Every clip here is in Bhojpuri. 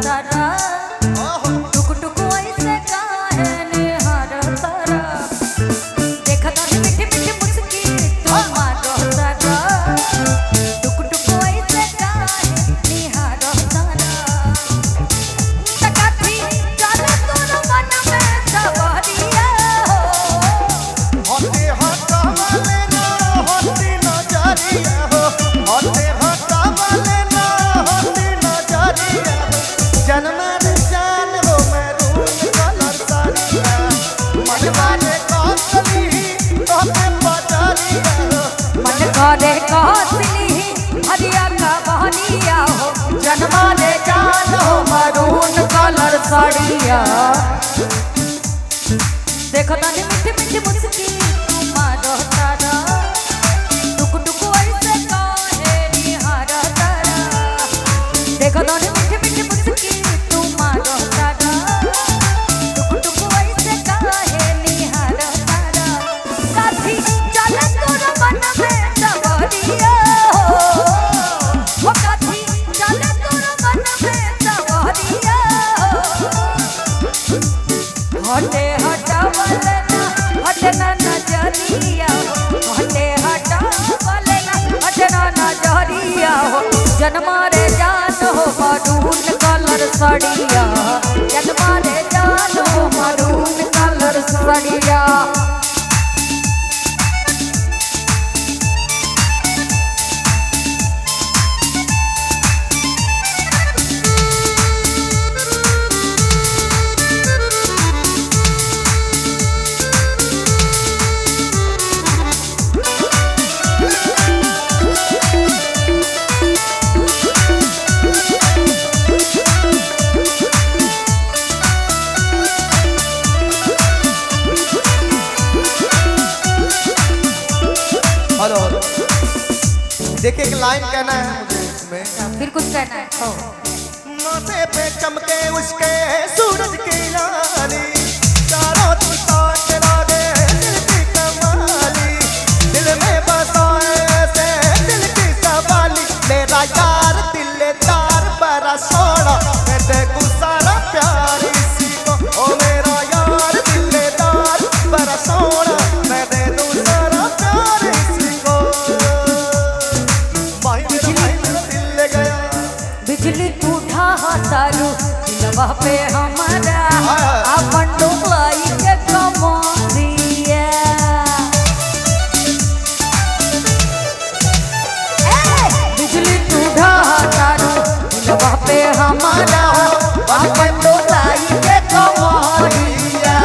तारा टुक टुक ऐसे काहे निहार तारा देखत मीठी मीठी मुस्की तुम्हारो तारा टुक टुक ऐसे काहे निहार तारा टकाठी चल तोर मन में सवरिया होते हटा वाले ना होती नजरिया हो होते हटा वाले ना होती नजरिया जन्मर जान हो मैरून कलर सारिया मनवाने कासली तोते बजारिया हो मन करे कासली हरिया का बहनिया हो जन्मा ले जान हो मरून कलर साड़िया देखो तानी मीठी मीठी मुस्की तुम्हारो तारा टुक टुक ऐसे काहे निहार तारा देखो तानी मीठी मीठी मुस्की तुम्हारो तारा टुक टुक ऐसे काहे निहार तारा साथी चल तोर मन में सवरिया हो साथी चल तोर मन में सवरिया हटे हटावले ना हटना नजरिया हटे हटावले ना हटना नजरिया हो जन्मा रे जान हो मरून कलर साड़िया जन्मा रे जान हो मरून कलर साड़िया हेलो देखिए एक लाइन कहना है मुझे इसमें फिर कुछ कहना है हो माथे पे चमके उसके सूरज की लाली चारों तरफ तेरा दे दिल की कमाली दिल में बसाए ऐसे दिल की सवाली मेरा यार दिलदार बड़ा सोना मैं देखूं सारा प्यार इसी को ओ मेरा यार दिलदार बड़ा सोना मैं दे दूं सारा प्यार इसी को भाई मेरा दिल ले गया बिजली टूटा तारू दिलवा पे हमारा अपन डोलाई के कमरिया बिजली टूटा तारू दिलवा पे हमारा अपन डोलाई के कमरिया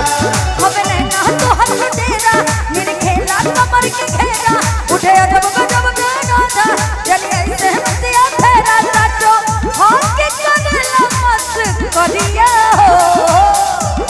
हमें लेना तो हर तेरा मेरे खेला कमर के घेरा उठे अजब गजब गाना था चलिए ऐसे मस्तिया फेरा साचो के करला मस्त करिया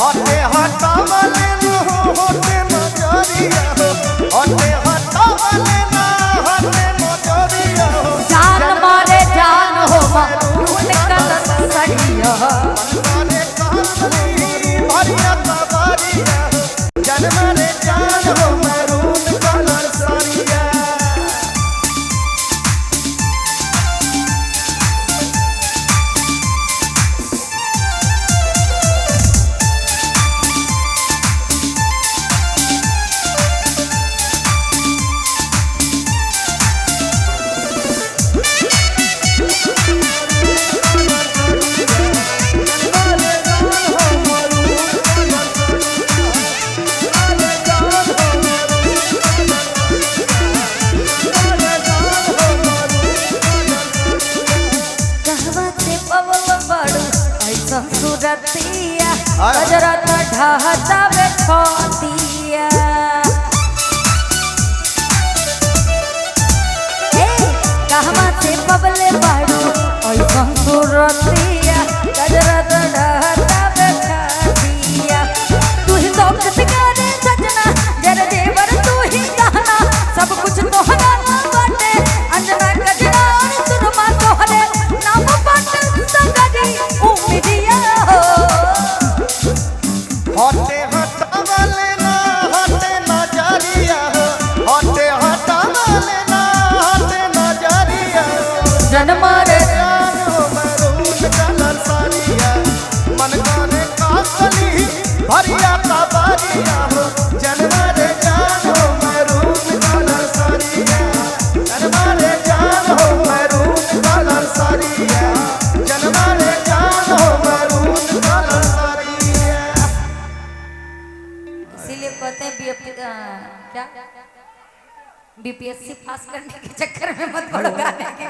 होते हटा वाले ना होते नजरिया हो होते हटा वाले ना होते नजरिया हो जान मारे जान हो मरून कलर साड़िया मनवाने कासली भरिया सवारिया हो जन्मरे जान हो मैरून कलर सारिया सूरतिया गजरा ढहता में खोतिया कहवा से बबले बाड़ू ऐसा सूरतिया गजरा ढहता में खोतिया तू ही तो करे सजना जरा देवर तू ही कहना सब कुछ तोहरा बाटे अंजना गजरा और सुरमा तोहरे नाम बाटे सगरी उम्मीदिया होते हटा वाले ना होते नजरिया हो होते हटा वाले ना होते नजरिया हो जन्मा रे जान हो मैरून कलर सारिया क्या बीपीएससी पास करने के चक्कर में मत पड़ो गाने के